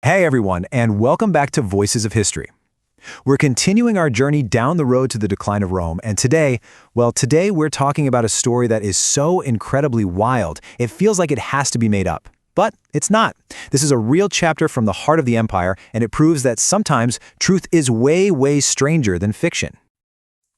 Hey everyone, and welcome back to Voices of History. We're continuing our journey down the road to the decline of Rome, and today we're talking about a story that is so incredibly wild, it feels like it has to be made up. But it's not. This is a real chapter from the heart of the empire, and it proves that sometimes truth is way, way stranger than fiction.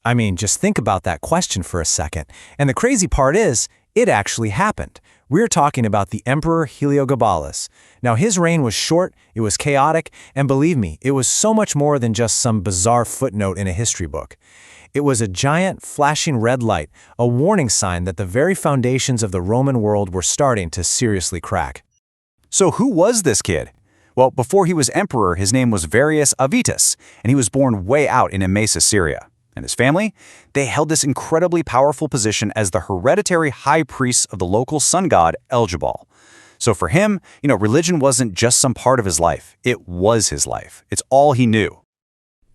I mean, just think about that question for a second. And the crazy part is, it actually happened. We're talking about the Emperor Heliogabalus. Now, his reign was short, it was chaotic, and believe me, it was so much more than just some bizarre footnote in a history book. It was a giant, flashing red light, a warning sign that the very foundations of the Roman world were starting to seriously crack. So who was this kid? Well, before he was emperor, his name was Varius Avitus, and he was born way out in Emesa, Syria. And his family? They held this incredibly powerful position as the hereditary high priests of the local sun god, Elgabal. So for him, religion wasn't just some part of his life. It was his life. It's all he knew.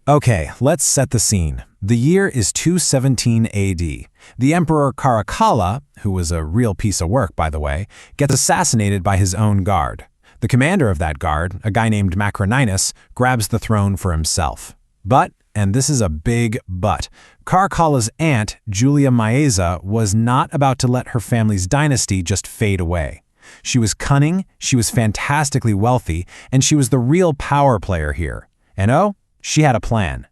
Okay, let's set the scene. The year is 217 AD. The Emperor Caracalla, who was a real piece of work, by the way, gets assassinated by his own guard. The commander of that guard, a guy named Macroninus, grabs the throne for himself. But, and this is a big but, Caracalla's aunt, Julia Maeza, was not about to let her family's dynasty just fade away. She was cunning, she was fantastically wealthy, and she was the real power player here. And she had a plan.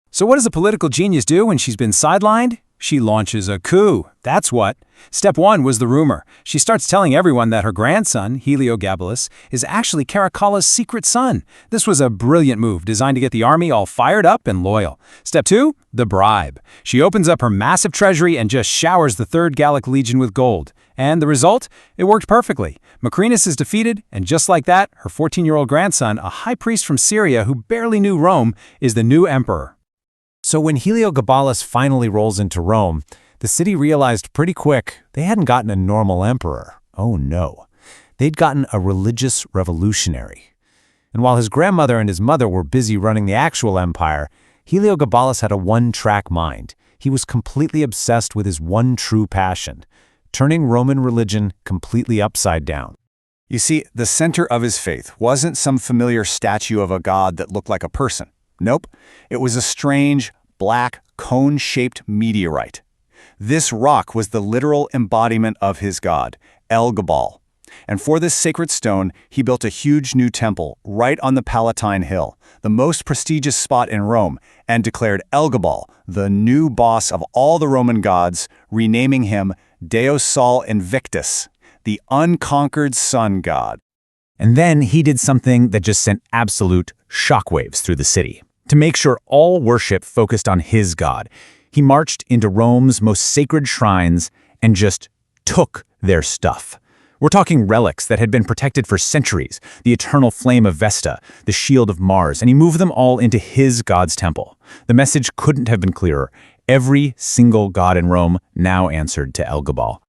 So what does a political genius do when she's been sidelined? She launches a coup. That's what. Step one was the rumor. She starts telling everyone that her grandson, Heliogabalus, is actually Caracalla's secret son. This was a brilliant move designed to get the army all fired up and loyal. Step two, the bribe. She opens up her massive treasury and just showers the 3rd Gallic Legion with gold. And the result? It worked perfectly. Macrinus is defeated, and just like that, her 14-year-old grandson, a high priest from Syria who barely knew Rome, is the new emperor. So when Heliogabalus finally rolls into Rome, the city realized pretty quick they hadn't gotten a normal emperor. Oh no. They'd gotten a religious revolutionary. And while his grandmother and his mother were busy running the actual empire, Heliogabalus had a one-track mind. He was completely obsessed with his one true passion, turning Roman religion completely upside down. You see, the center of his faith wasn't some familiar statue of a god that looked like a person. Nope, it was a strange, black, cone-shaped meteorite. This rock was the literal embodiment of his god, Elgabal. And for this sacred stone, he built a huge new temple right on the Palatine Hill, the most prestigious spot in Rome, and declared Elgabal the new boss of all the Roman gods, renaming him Deus Sol Invictus, the unconquered sun god. And then he did something that just sent absolute shockwaves through the city. To make sure all worship focused on his god, he marched into Rome's most sacred shrines and just took their stuff. We're talking relics that had been protected for centuries, the eternal flame of Vesta, the shield of Mars, and he moved them all into his god's temple. The message couldn't have been clearer. Every single god in Rome now answered to Elgabal.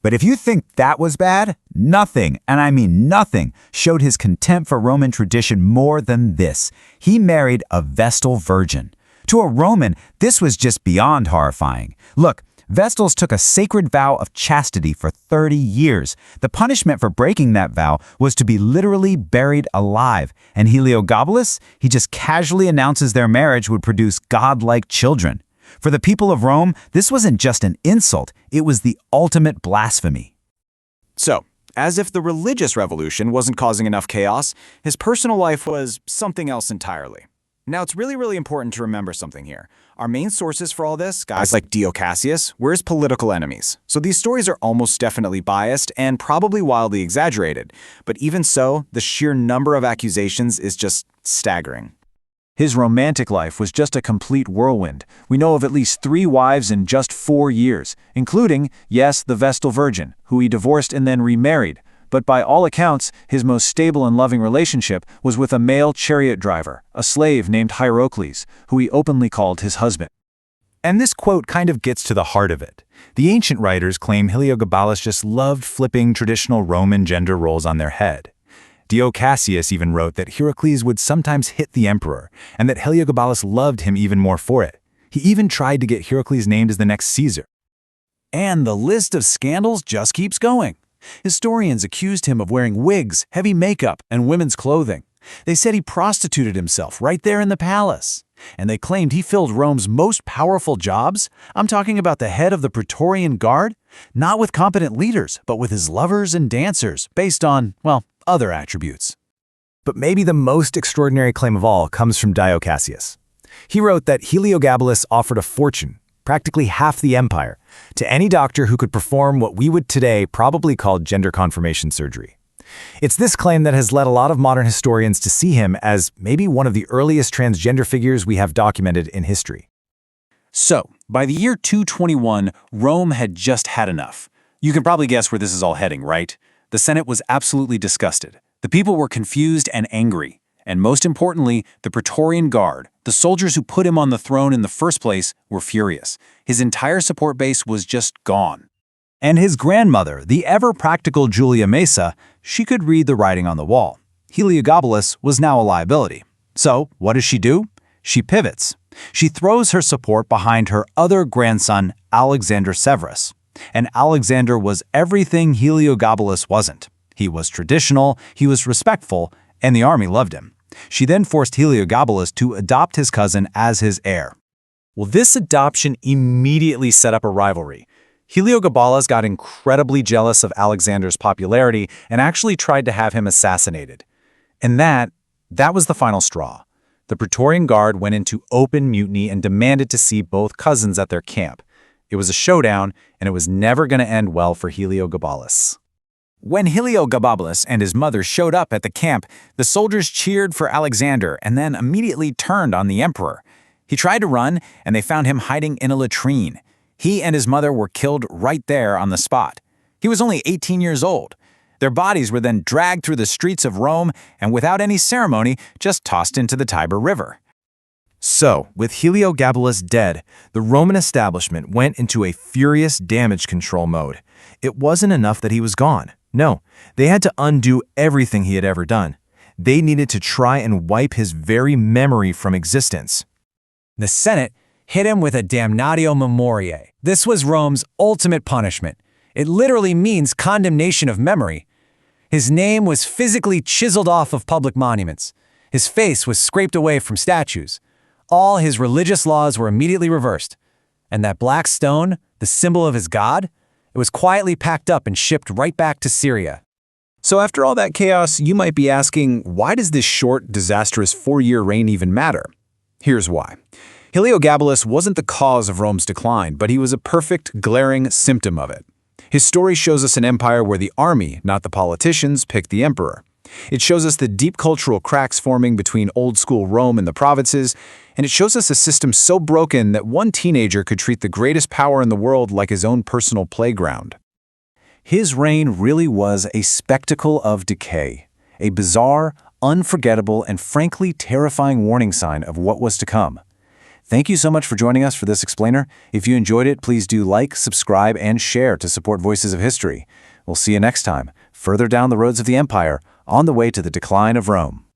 But if you think that was bad, nothing, and I mean nothing, showed his contempt for Roman tradition more than this. He married a Vestal virgin. To a Roman, this was just beyond horrifying. Look, Vestals took a sacred vow of chastity for 30 years. The punishment for breaking that vow was to be literally buried alive. And Heliogabalus, he just casually announces their marriage would produce godlike children. For the people of Rome, this wasn't just an insult, it was the ultimate blasphemy. So, as if the religious revolution wasn't causing enough chaos, his personal life was something else entirely. Now, it's really important to remember something here. Our main sources for all this, guys like Dio Cassius, were his political enemies. So these stories are almost definitely biased and probably wildly exaggerated. But even so, the sheer number of accusations is just staggering. His romantic life was just a complete whirlwind. We know of at least 3 wives in just 4 years, including, yes, the Vestal Virgin, who he divorced and then remarried. But by all accounts, his most stable and loving relationship was with a male chariot driver, a slave named Hierocles, who he openly called his husband. And this quote kind of gets to the heart of it. The ancient writers claim Heliogabalus just loved flipping traditional Roman gender roles on their head. Dio Cassius even wrote that Hierocles would sometimes hit the emperor, and that Heliogabalus loved him even more for it. He even tried to get Hierocles named as the next Caesar. And the list of scandals just keeps going. Historians accused him of wearing wigs, heavy makeup, and women's clothing. They said he prostituted himself right there in the palace. And they claimed he filled Rome's most powerful jobs. I'm talking about the head of the Praetorian Guard, not with competent leaders, but with his lovers and dancers, based on, well, other attributes. But maybe the most extraordinary claim of all comes from Dio Cassius. He wrote that Heliogabalus offered a fortune, practically half the empire, to any doctor who could perform what we would today probably call gender confirmation surgery. It's this claim that has led a lot of modern historians to see him as maybe one of the earliest transgender figures we have documented in history. So, by the year 221, Rome had just had enough. You can probably guess where this is all heading, right? The Senate was absolutely disgusted. The people were confused and angry. And most importantly, the Praetorian Guard, the soldiers who put him on the throne in the first place, were furious. His entire support base was just gone. And his grandmother, the ever-practical Julia Maesa, she could read the writing on the wall. Heliogabalus was now a liability. So, what does she do? She pivots. She throws her support behind her other grandson, Alexander Severus. And Alexander was everything Heliogabalus wasn't. He was traditional, he was respectful, and the army loved him. She then forced Heliogabalus to adopt his cousin as his heir. Well, this adoption immediately set up a rivalry. Heliogabalus got incredibly jealous of Alexander's popularity and actually tried to have him assassinated. And that was the final straw. The Praetorian Guard went into open mutiny and demanded to see both cousins at their camp. It was a showdown, and it was never going to end well for Heliogabalus. When Heliogabalus and his mother showed up at the camp, the soldiers cheered for Alexander and then immediately turned on the emperor. He tried to run, and they found him hiding in a latrine. He and his mother were killed right there on the spot. He was only 18 years old. Their bodies were then dragged through the streets of Rome and without any ceremony, just tossed into the Tiber River. So, with Heliogabalus dead, the Roman establishment went into a furious damage control mode. It wasn't enough that he was gone. No, they had to undo everything he had ever done. They needed to try and wipe his very memory from existence. The Senate hit him with a damnatio memoriae. This was Rome's ultimate punishment. It literally means condemnation of memory. His name was physically chiseled off of public monuments. His face was scraped away from statues. All his religious laws were immediately reversed. And that black stone, the symbol of his god, it was quietly packed up and shipped right back to Syria. So after all that chaos, you might be asking, why does this short, disastrous 4-year reign even matter? Here's why. Heliogabalus wasn't the cause of Rome's decline, but he was a perfect, glaring symptom of it. His story shows us an empire where the army, not the politicians, picked the emperor. It shows us the deep cultural cracks forming between old-school Rome and the provinces, and it shows us a system so broken that one teenager could treat the greatest power in the world like his own personal playground. His reign really was a spectacle of decay, a bizarre, unforgettable, and frankly terrifying warning sign of what was to come. Thank you so much for joining us for this explainer. If you enjoyed it, please do like, subscribe, and share to support Voices of History. We'll see you next time, further down the roads of the empire, on the way to the decline of Rome.